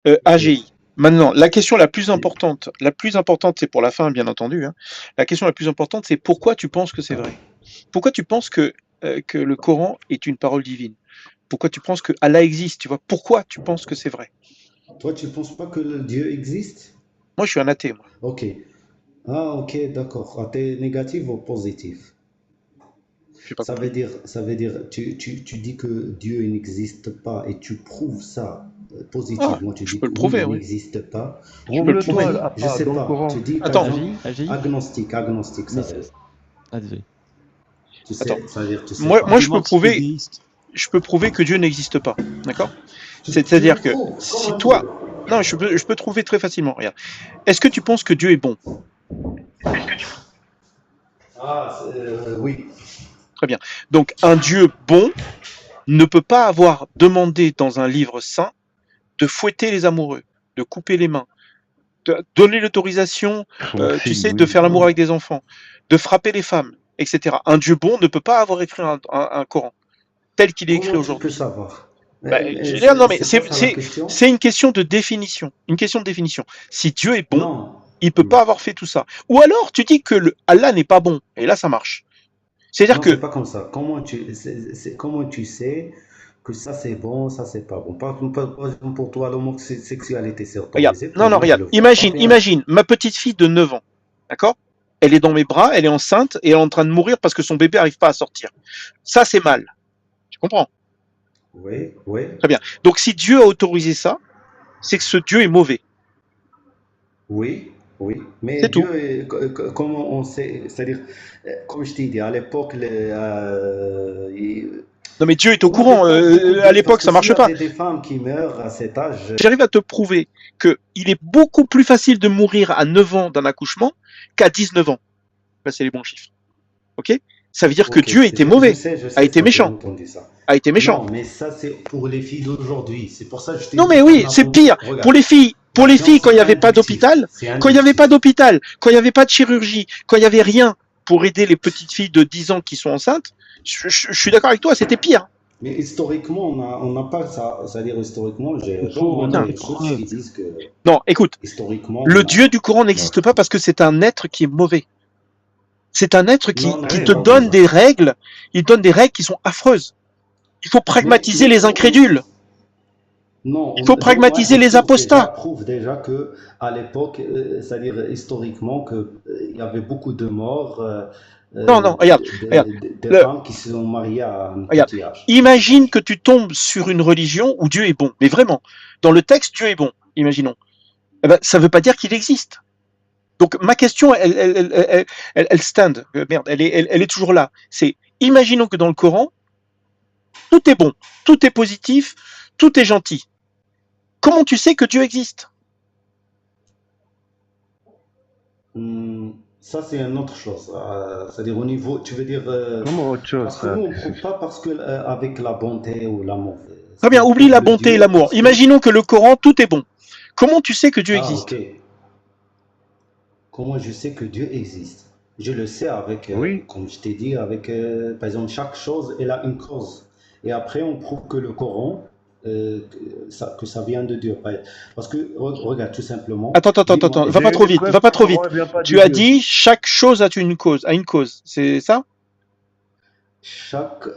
Ok. AGI. Maintenant, la plus importante, c'est pour la fin, bien entendu, hein. La question la plus importante, c'est pourquoi tu penses que c'est vrai? Pourquoi tu penses que le Coran est une parole divine? Pourquoi tu penses que Allah existe, tu vois? Pourquoi tu penses que c'est vrai? Toi, tu penses pas que le Dieu existe? Moi, je suis un athée, moi. Ok. Ah, ok, d'accord. Ah, t'es négatif ou positif? J'ai pas compris. Ça veut dire, tu dis que Dieu n'existe pas et tu prouves ça Ah, positivement. Tu je dis peux que le oui, prouver, il oui. n'existe pas. Je peux le Ou tu prouver. dis, Prouve-le-toi je sais dans le pas. Coran. Tu dis, par Attends, exemple, AGI. agnostique, Mais ça veut dire. désolé. Tu attends. sais, ça veut dire, tu sais Moi, pas. Démontre-déiste. je peux prouver que Dieu n'existe pas. D'accord? Tu le C'est-à-dire que prouves, si comment tu? toi, non, je peux trouver très facilement. Regarde. Est-ce que tu penses que Dieu est bon? Ah, oui. Très bien. Donc, un Dieu bon ne peut pas avoir demandé dans un livre saint de fouetter les amoureux, de couper les mains, de donner l'autorisation, tu Oui, sais, de oui. faire l'amour Non, avec des enfants, de frapper les femmes, etc. Un Dieu bon ne peut pas avoir écrit un Coran tel qu'il est écrit comment tu peux aujourd'hui. savoir? Bah, je veux dire, non, mais C'est pas ça la question? c'est une question de définition. Une question de définition. Si Dieu est bon, Non. il peut pas avoir fait tout ça. Ou alors, tu dis que Allah n'est pas bon. Et là, ça marche. C'est-à-dire Non, c'est que, pas comme ça. Comment tu sais que ça c'est bon, ça c'est pas bon? Par exemple, pour toi, l'homosexualité c'est regarde, autorisé. Pour non, non, moi, je regarde, le vois pas bien. imagine, ma petite fille de 9 ans, d'accord? Elle est dans mes bras, elle est enceinte et elle est en train de mourir parce que son bébé n'arrive pas à sortir. Ça, c'est mal. Tu comprends? Oui, oui, Très bien. Donc, si Dieu a autorisé ça, c'est que ce Dieu est mauvais. oui, oui. Mais C'est tout. Dieu, comment on sait? C'est-à-dire, comme je t'ai dit, à l'époque, Non, mais Dieu est au on n'avait courant. pas beaucoup À de. Parce l'époque, que ça s'il y marche pas. avait des femmes qui meurent à cet âge, J'arrive à te prouver qu'il est beaucoup plus facile de mourir à 9 ans d'un accouchement qu'à 19 ans. Là, c'est les bons chiffres. OK? Ça veut dire que ok, Dieu était mauvais, je a sais été ça, j'ai méchant, entendu ça. a été méchant. Non, mais ça, c'est pour les filles d'aujourd'hui. C'est pour ça que je t'ai Non, mais dit qu'on oui, a. c'est pire. Regarde, Pour la les science, filles, quand il c'est n'y avait pas inductif. d'hôpital, C'est quand il n'y avait pas inductif. d'hôpital, quand il n'y avait pas de chirurgie, quand il n'y avait rien pour aider les petites filles de 10 ans qui sont enceintes, je suis d'accord avec toi, c'était pire. Mais historiquement, on n'a pas ça. C'est-à-dire, historiquement, Il faut donne-moi on a Tiens, des des sources qui preuves. disent que, non, écoute, historiquement, le on a. Dieu du Coran Non, n'existe pas parce que c'est un être qui est mauvais. C'est un être non, non, qui c'est te pas comme donne ça. des règles, il donne des règles qui sont affreuses. Il faut pragmatiser Mais les incrédules. non, Il faut donne-moi pragmatiser des les sources déjà, apostats. prouve déjà que à l'époque, c'est-à-dire historiquement, que il y avait beaucoup de morts Non, non, regarde, regarde. de Le, femmes qui se sont mariées à un regarde. petit âge. Imagine que tu tombes sur une religion où Dieu est bon. Mais vraiment, dans le texte, Dieu est bon, imaginons. Eh ben, ça ne veut pas dire qu'il existe. Donc ma question, elle stand. Merde, elle est toujours là. C'est, imaginons que dans le Coran, tout est bon, tout est positif, tout est gentil. Comment tu sais que Dieu existe? Hmm, ça, c'est une autre chose. C'est-à-dire au niveau, tu veux dire, Comment autre chose, parce que ça? nous, on ne prouve pas parce que avec la bonté ou l'amour. Très bien, On oublie prouve la le bonté et Dieu l'amour. parce que. Imaginons que le Coran, tout est bon. Comment tu sais que Dieu Ah, ok. existe? Comment je sais que Dieu existe? Je le sais avec, Oui. comme je t'ai dit, avec, par exemple, chaque chose, elle a une cause. Et après, on prouve que le Coran, que ça vient de Dieu. Parce que, regarde, tout simplement, dis-moi, Va J'ai pas une trop vite, preuve va pas que le trop Coran vite. ne vient pas de Tu as Dieu. dit chaque chose a une cause, c'est ça?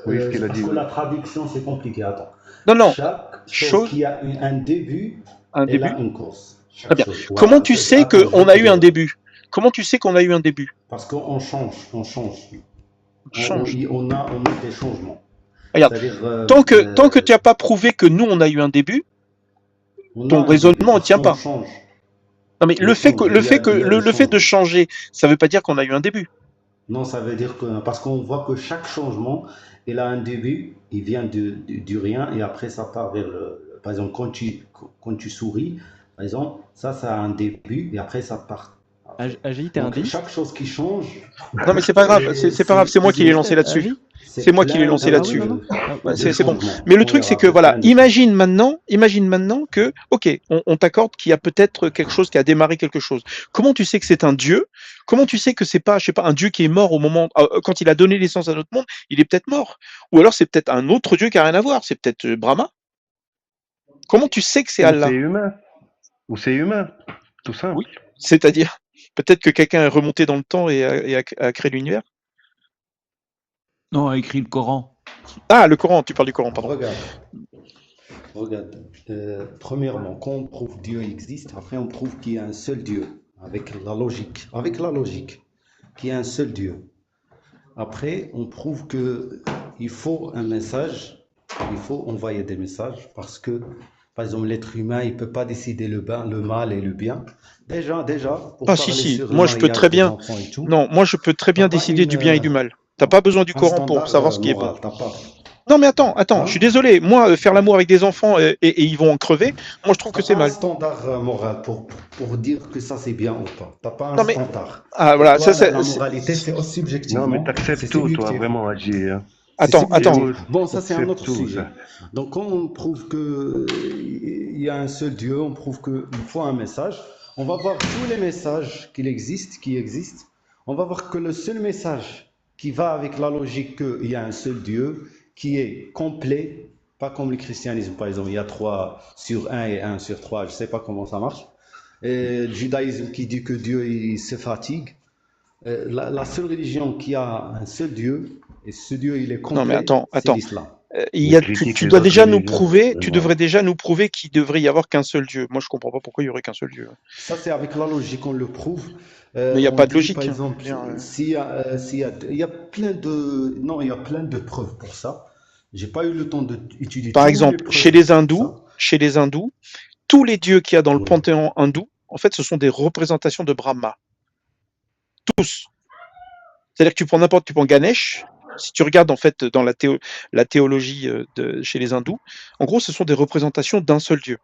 Oui, ce qu'il a parce dit, que oui. la traduction, c'est compliqué. Attends. Non, non, Chaque chose chose, qui a un début, un elle début. a une cause. Très Chaque bien. chose. Comment Voilà. tu sais Attends, je vais qu'on a te eu un dire. début? Comment tu sais qu'on a eu un début? Parce qu'on change, on change. Change. On a des changements. Regarde, C'est-à-dire, tant que tu n'as pas prouvé que nous, on a eu un début, on a ton un début raisonnement ne parce tient qu'on pas. change. Non, mais On change. Il y a des le fait de changements. changer, ça veut pas dire qu'on a eu un début. Non, ça veut dire que, parce qu'on voit que chaque changement, il a un début, il vient du rien et après ça part vers le. Par exemple, quand tu souris, par exemple, ça a un début et après ça part. Après. AGI, t'es un Donc, déiste? chaque chose qui change, Non, mais c'est pas grave, c'est pas grave, c'est T'es moi qui l'ai déiste, lancé là-dessus. AGI? C'est c'est moi qui l'ai plein lancé Ah oui, non, là-dessus. non. Ah, Ouais, de c'est bon. changements. Mais le On les truc, c'est que rappelle, voilà, plein de changements. imagine maintenant que, ok, on t'accorde qu'il y a peut-être quelque chose qui a démarré quelque chose. Comment tu sais que c'est un dieu? Comment tu sais que c'est pas, je sais pas, un dieu qui est mort au moment, quand il a donné naissance à notre monde, il est peut-être mort. Ou alors c'est peut-être un autre dieu qui a rien à voir. C'est peut-être Brahma. Comment tu sais que c'est Ou c'est Allah? humain. Ou c'est humain, tout simple. Oui. C'est-à-dire, peut-être que quelqu'un est remonté dans le temps et a créé l'univers. Non, a écrit le Coran. Ah, le Coran, tu parles du Coran, pardon. Regarde. Premièrement, quand on prouve Dieu existe, après on prouve qu'il y a un seul Dieu, avec la logique, qu'il y a un seul Dieu. Après, on prouve que il faut un message, il faut envoyer des messages, parce que, par exemple, l'être humain, il peut pas décider le mal et le bien. Déjà, pour Ah, parler si, sur le moi je peux mariage très des bien. enfants et tout, Non, moi je peux très t'as bien pas décider du bien et du mal. T'as pas besoin du un Coran pour standard savoir ce qui est bon. moral, t'as pas, Non, mais attends, je suis hein? désolé. Moi, faire l'amour avec des enfants et ils vont en crever, moi je trouve que T'as c'est pas un mal. standard moral pour dire que ça c'est bien ou pas. T'as pas un Non, mais standard. ah, Pour voilà, toi, la moralité c'est aussi Non, mais subjectivement, t'acceptes c'est tout, toi, subjectif. vraiment, Hadji. Hein. C'est attends. C'est subjectif. où Bon, ça c'est un t'acceptes autre tout, sujet. ça. Donc quand on prouve que il y a un seul Dieu, on prouve qu'il faut un message. On va voir tous les messages qui existent. On va voir que le seul message qui va avec la logique qu'il y a un seul Dieu, qui est complet, pas comme le christianisme par exemple, il y a 3 sur 1 et 1 sur 3, je sais pas comment ça marche. Et le judaïsme qui dit que Dieu il se fatigue. La seule religion qui a un seul Dieu, et ce Dieu il est Non, mais complet, c'est attends. l'islam. Il critique Tu les dois autres déjà nous religions. prouver, tu Vraiment. devrais déjà nous prouver qu'il devrait y avoir qu'un seul Dieu. Moi, je comprends pas pourquoi il y aurait qu'un seul Dieu. Ça, c'est avec la logique, on le prouve. Mais il n'y a On pas de dit, par logique. Je exemple, veux dire, il y a plein de, non, il y a plein de preuves pour ça. J'ai pas eu le temps d'étudier Par toutes les exemple, preuves pour ça. chez les hindous, tous les dieux qu'il y a dans le Oui. panthéon hindou, en fait, ce sont des représentations de Brahma. Tous. C'est-à-dire que tu prends Ganesh, si tu regardes en fait dans la théologie chez les hindous, en gros, ce sont des représentations d'un seul dieu.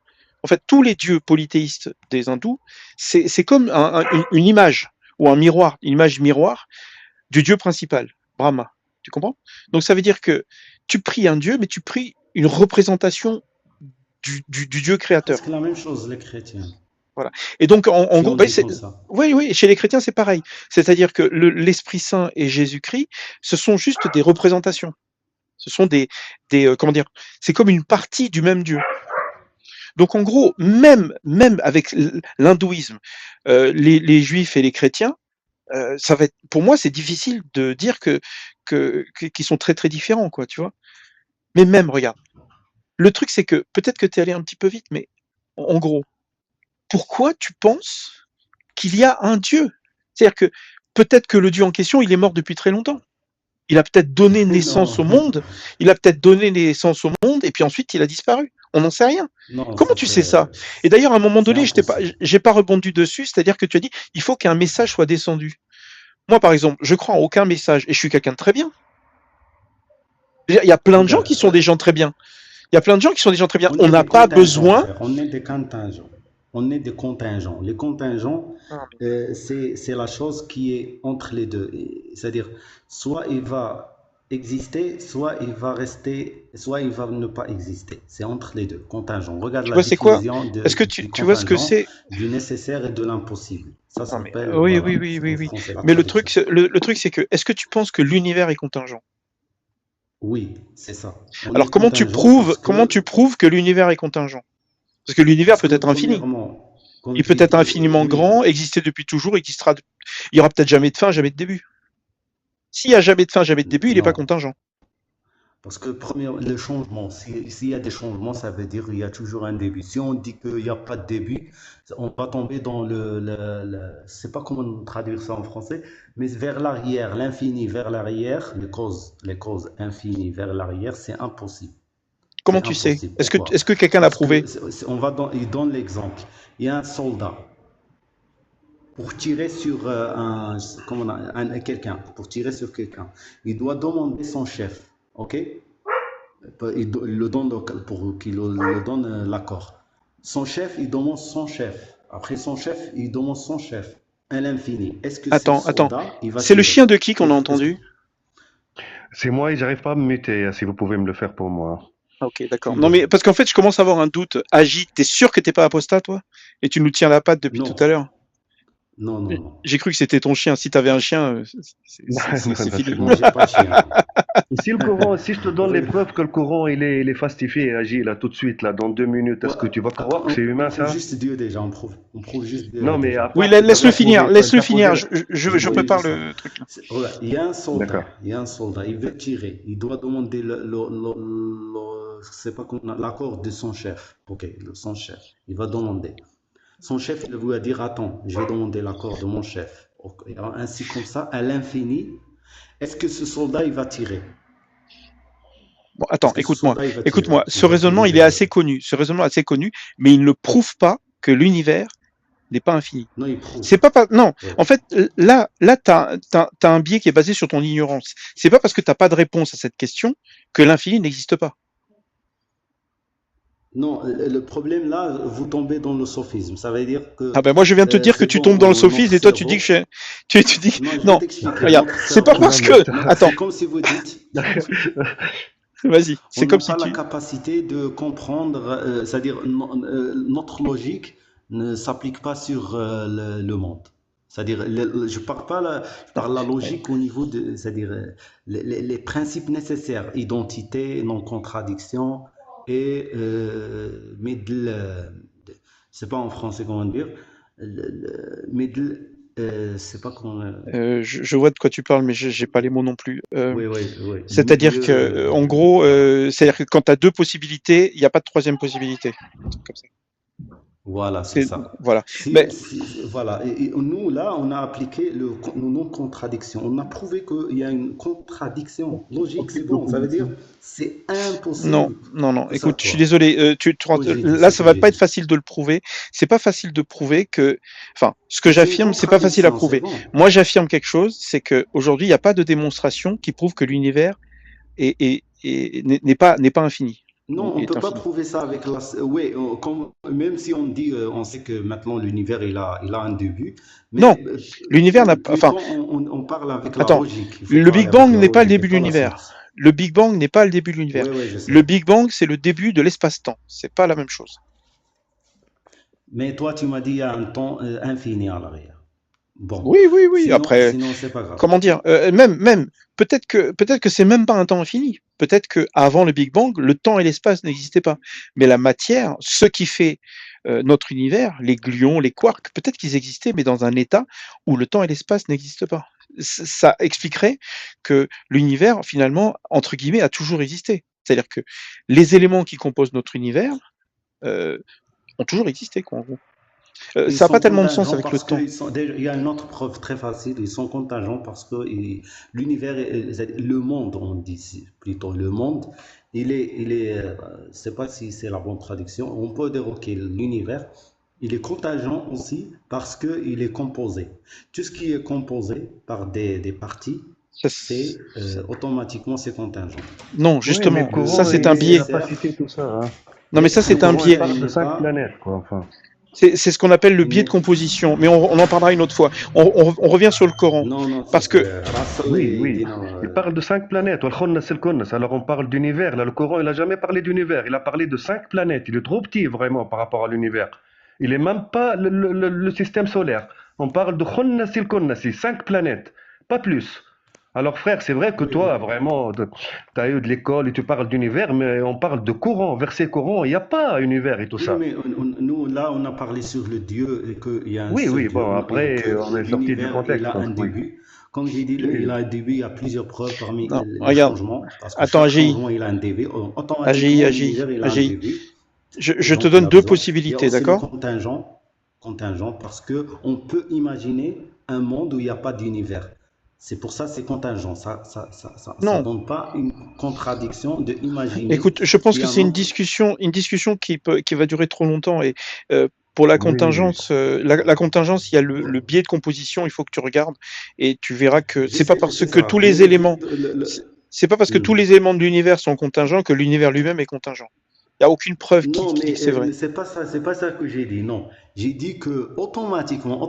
En fait, tous les dieux polythéistes des hindous, c'est comme une image ou un miroir, une image miroir du dieu principal, Brahma. Tu comprends? Donc ça veut dire que tu pries un dieu, mais tu pries une représentation du dieu créateur. Presque la même chose, les chrétiens, Voilà. Et donc, en si gros, on dit comme ça. oui, chez les chrétiens, c'est pareil. C'est-à-dire que l'Esprit Saint et Jésus-Christ, ce sont juste des représentations. Ce sont comment dire, c'est comme une partie du même Dieu. Donc, en gros, même avec l'hindouisme, les juifs et les chrétiens, ça va être, pour moi, c'est difficile de dire qu'ils sont très, très différents, quoi, tu vois. Mais même, regarde, le truc, c'est que peut-être que tu es allé un petit peu vite, mais en gros, pourquoi tu penses qu'il y a un Dieu? C'est-à-dire que peut-être que le Dieu en question, il est mort depuis très longtemps. Il a peut-être donné naissance Non, au monde, et puis ensuite il a disparu. On n'en sait rien. non, Comment ça tu sais ça? c'est Et d'ailleurs, à un moment c'est donné, impossible. j'ai pas rebondi dessus, c'est-à-dire que tu as dit, il faut qu'un message soit descendu. Moi, par exemple, je crois en aucun message, et je suis quelqu'un de très bien. Il y a plein de gens qui Regarde, sont des gens très bien. Il y a plein de gens qui sont des gens très bien. on On est n'a des pas contingents, besoin. frère. On est des contingents. On est des contingents. Les contingents, c'est la chose qui est entre les deux. C'est-à-dire, soit il va exister, soit il va rester, soit il va ne pas exister. C'est entre les deux, contingent. Regarde Tu la vois, c'est quoi? définition Est-ce que du tu vois ce que contingent, c'est? du nécessaire et de l'impossible. Ça Non, mais s'appelle, oui, voilà, oui, oui, oui, en oui. français, la Mais traduction. le truc, c'est que, est-ce que tu penses que l'univers est contingent? Oui, c'est ça. On Alors, est contingent parce comment tu que, prouves que l'univers est contingent? Parce que l'univers peut être infini. premièrement, Il quand peut être infiniment oui, grand, exister depuis toujours, il y aura peut-être jamais de fin, jamais de début. S'il y a jamais de fin, jamais de début, il n'est pas non. contingent. Parce que le changement, s'il y a des changements, ça veut dire qu'il y a toujours un début. Si on dit qu'il n'y a pas de début, on va tomber dans je sais pas comment traduire ça en français, mais vers l'arrière, l'infini vers l'arrière, les causes infinies vers l'arrière, c'est impossible. Comment C'est tu sais? impossible. Pourquoi? Est-ce que quelqu'un l'a Parce que prouvé? il donne l'exemple. Il y a un soldat pour tirer sur quelqu'un, pour tirer sur quelqu'un. Il doit demander son chef, ok? Il le donne pour qu'il le donne l'accord. Son chef, il demande son chef. Après son chef, il demande son chef. À l'infini. Est-ce que ce Attends. soldat, il va C'est le tirer? chien de qui qu'on a entendu? C'est moi et j'arrive pas à me muter, si vous pouvez me le faire pour moi. Ah, ok, d'accord. Qui Non, mais veut? parce qu'en fait, je commence à avoir un doute. Agi, t'es sûr que t'es pas apostat, toi? Et tu nous tiens la patte depuis tout Non, à l'heure. Non, non, non. J'ai cru que c'était ton chien. Si tu avais un chien, Non, non, c'est non, fini. Non, j'ai pas de chien. Et si le courant, si je te donne les Oui. preuves que le courant il est fastifié et agit là tout de suite là dans 2 minutes, Ouais, est-ce que tu vas croire attends, que c'est on humain prouve ça? juste Dieu déjà, on prouve juste Dieu Non mais à déjà. Oui, part que tu laisse-le as finir. posé, Laisse-le t'as posé finir. la... Je Oui, prépare je sais. le truc là. Regarde, D'accord. il y a un soldat, il veut tirer, il doit demander c'est pas l'accord de son chef. Ok, son chef, il va demander. Son chef, il va dire, attends, je vais demander l'accord de mon chef. Ok, alors, ainsi comme ça, à l'infini, est-ce que ce soldat, il va tirer? Bon, Est-ce attends, que ce écoute-moi. soldat, il va tirer? Écoute-moi. Il Ce va raisonnement, il est demander. assez connu. Ce raisonnement est assez connu, mais il ne prouve pas que l'univers n'est pas infini. Non, il C'est prouve. pas non. Ouais. En fait, là, t'as un biais qui est basé sur ton ignorance. C'est pas parce que t'as pas de réponse à cette question que l'infini n'existe pas. Non, le problème là, vous tombez dans le sophisme. Ça veut dire Ah que ben moi je viens de te dire que c'est tu tombes bon, dans le notre sophisme et toi tu dis que cerveau. tu dis que... Non, je vais Non, t'expliquer. regarde, Notre c'est pas cerveau, Non parce mais que attends. attends, c'est comme si vous dites, vas-y, on c'est n'a comme si pas la tu capacité de comprendre, c'est-à-dire notre logique ne s'applique pas sur le monde. C'est-à-dire, je parle pas je parle la logique au niveau de, c'est-à-dire les principes nécessaires, identité, non-contradiction et c'est pas en français comment dire, c'est pas comment, je vois de quoi tu parles mais j'ai pas les mots non plus. oui, oui, oui, C'est-à-dire que en gros c'est-à-dire que quand tu as deux possibilités, il n'y a pas de troisième possibilité. Un truc comme ça. voilà, c'est ça. Voilà. Mais Voilà. Et nous, là, on a appliqué le non-contradiction. On a prouvé qu'il y a une contradiction logique. C'est bon. Ça veut dire c'est non, impossible non, non. que ça Écoute, je suis soit. désolé. Ce que j'ai dit, Là, ce ça que va j'ai pas être dit. facile de le prouver. C'est pas facile de prouver que, enfin, ce que Mais c'est une j'affirme, c'est pas facile à contradiction, c'est prouver. bon. Moi, j'affirme quelque chose, c'est que aujourd'hui, il n'y a pas de démonstration qui prouve que l'univers n'est pas infini Non, ou on ne est peut pas infini. prouver ça avec la... Oui, même si on dit, on sait que maintenant l'univers, il a un début, Non, mais l'univers n'a pas. Enfin, plutôt on parle avec la attends, logique. Il faut le parler Big avec Bang la n'est pas le logique et début de pas la l'univers. science. Le Big Bang n'est pas le début de l'univers. Oui, oui, je sais. Le Big Bang, c'est le début de l'espace-temps. C'est pas la même chose. Mais toi, tu m'as dit il y a un temps infini à l'arrière. Bon, Oui, oui, oui. sinon, Après, sinon c'est pas grave. comment dire, même, peut-être que c'est même pas un temps infini. Peut-être que avant le Big Bang, le temps et l'espace n'existaient pas. Mais la matière, ce qui fait notre univers, les gluons, les quarks, peut-être qu'ils existaient, mais dans un état où le temps et l'espace n'existent pas. Ça expliquerait que l'univers, finalement, entre guillemets, a toujours existé. C'est-à-dire que les éléments qui composent notre univers euh, ont toujours existé, quoi, en gros. Ils Ça n'a pas sont tellement de sens contingents avec le parce que temps. il y a une autre preuve très facile. Ils sont contingents parce que l'univers, le monde, on dit plutôt le monde, je sais pas si c'est la bonne traduction. On peut dire que l'univers, il est contingent aussi parce que il est composé. Tout ce qui est composé par des parties, Ça, c'est automatiquement c'est contingent. non, Oui, mais le justement, ça courant, Le c'est un il n'a biais. pas nécessaire, cité tout ça, hein. Non, mais ça Le c'est un courant, il biais. parle il de n'est 5 pas, planètes, quoi, enfin. C'est ce qu'on appelle le il biais de n'est, composition. Mais on en parlera une autre fois. On revient sur le Coran. non, non, Parce que, Russell Oui, et oui. Dina, Il parle de 5 planètes. Alors on parle d'univers. Là, le Coran, il n'a jamais parlé d'univers. Il a parlé de 5 planètes. Il est trop petit, vraiment, par rapport à l'univers. Il est même pas le système solaire. On parle de Khonnasil Konnasi, 5 planètes. Pas plus. Alors, frère, c'est vrai que oui, oui. toi, vraiment, tu as eu de l'école et tu parles d'univers, mais on parle de courant, verset courant. Il n'y a pas univers et tout Oui, ça. mais nous, là, on a parlé sur le Dieu et qu'il y a un Oui, seul oui, Dieu bon, et après, que on est sorti du l'univers, il contexte, a quoi. un Oui. début. Comme j'ai dit, il Oui. a un début, il y a plusieurs preuves parmi non, les regarde. changements, parce que Attends, chaque AGI. changement, il a un début. AGI, Automatiquement, AGI, l'univers, il a un AGI. début, et Je te donc il donne a deux besoin. Il y a possibilités, aussi le d'accord? contingent, parce que on peut imaginer un monde où il n'y a pas d'univers. C'est pour ça que c'est contingent. Ça Non. donne pas une contradiction de imaginer Écoute, je pense qu'il y que a un c'est autre. une discussion qui va durer trop longtemps. Et pour la Oui, oui. contingence, la contingence, il y a le biais de composition. Il faut que tu regardes et tu verras que c'est pas parce C'est que ça. tous les éléments, Le- c'est pas parce que tous Hmm. les éléments de l'univers sont contingents que l'univers lui-même est contingent. Il n'y a aucune preuve Non, qui dit que c'est vrai. mais c'est pas ça que j'ai dit. Non, j'ai dit que automatiquement,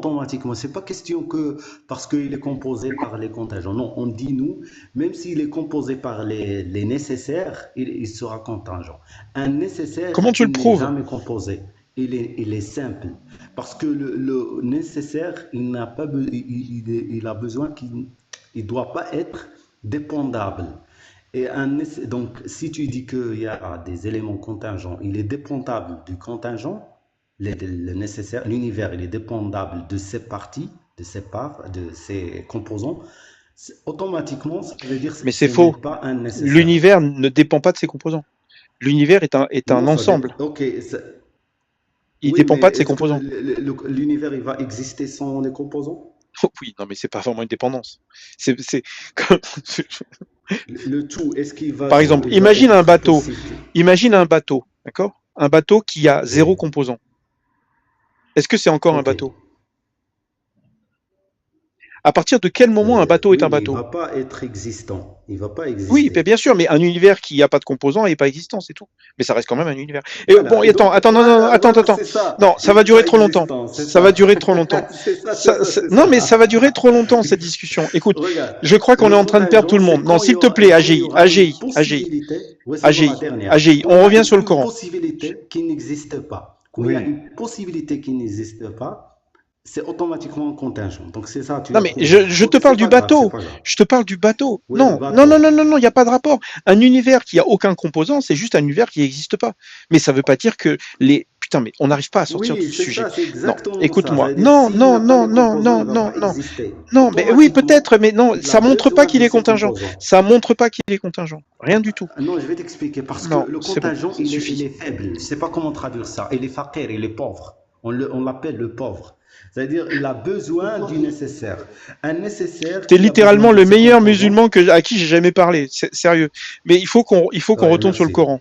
c'est pas question que parce qu'il est composé par les contingents. Non, on dit nous, même s'il est composé par les nécessaires, il sera contingent. Un nécessaire, Comment tu le il n'est prouves? jamais composé. il est simple. Parce que le nécessaire, il n'a pas, il a besoin qu'il ne doit pas être dépendable. Donc, si tu dis qu'il y a des éléments contingents, il est dépendable du contingent, le nécessaire, l'univers, il est dépendable de ses parties, de ses parts, de ses composants. Automatiquement, ça veut dire Mais que c'est ce n'est faux. pas un nécessaire. L'univers ne dépend pas de ses composants. L'univers est un Non, ça ensemble. dépend. Ok, Il oui, dépend mais pas de ses est-ce que composants. l'univers il va exister sans les composants? Oh oui, non, mais c'est pas vraiment une dépendance. C'est comme- Le tout, est-ce qu'il va, Par exemple, il va être possible? imagine un bateau, d'accord? Un bateau qui a zéro Oui, composant. Est-ce que c'est encore un ok. bateau? À partir de quel moment un bateau est Oui, un mais il ne bateau? va pas être existant. Il ne va pas Oui, exister. bien sûr, mais un univers qui n'a pas de composants n'est pas existant, c'est tout. Mais ça reste quand même un univers. Et bon, Voilà, et attends, donc attends, non, non, voilà, attends, voilà, attends. c'est ça. Non, ça Il va n'est durer pas trop longtemps. existant, c'est Ça va ça. durer trop longtemps. C'est ça, c'est ça, c'est Non, mais ça va ça. durer trop longtemps, cette discussion. Écoute, Regarde, je crois qu'on le est en train de perdre tout contingent, le monde. c'est Non, quand s'il te plaît, quand il y aura une AGI, possibilité. Oui, c'est bon, la AGI, dernière. AGI. Quand On il y a revient sur le une Coran. possibilité qui n'existe pas, quand il y a Oui. une possibilité qui n'existe pas, c'est automatiquement un contingent. Donc c'est ça, tu Non, l'as mais prouvé. je te Ok, parle c'est du pas grave, c'est bateau. pas grave. Je te parle du bateau. Oui, le Non, non, bateau. non, non, non, non, il n'y a pas de rapport. Un univers qui a aucun composant, c'est juste un univers qui n'existe pas. Mais ça veut pas dire que les... Putain, mais on n'arrive pas à sortir de Oui, ce c'est sujet. ça, c'est Non, exactement ça. Ça écoute-moi. veut dire Non, s'il non, n'a pas non, les non, composants, non, il va non, pas non. exister. Non, mais oui, Automatiquement, peut-être, mais non, il a ça montre pas besoin qu'il de est ses contingent. composants. Ça montre pas qu'il est contingent. Rien du tout. Non, je vais t'expliquer parce que Non, le c'est bon, contingent, ça il suffit. est faible. Je ne sais pas comment traduire ça. Il est fakir, il est pauvre. On l'appelle le pauvre. C'est-à-dire, il a besoin du nécessaire. Un nécessaire T'es qui a besoin littéralement de le ses meilleur composants. musulman à qui j'ai jamais parlé. Sérieux. Mais il faut qu'on Ouais, retourne sur le merci. Coran.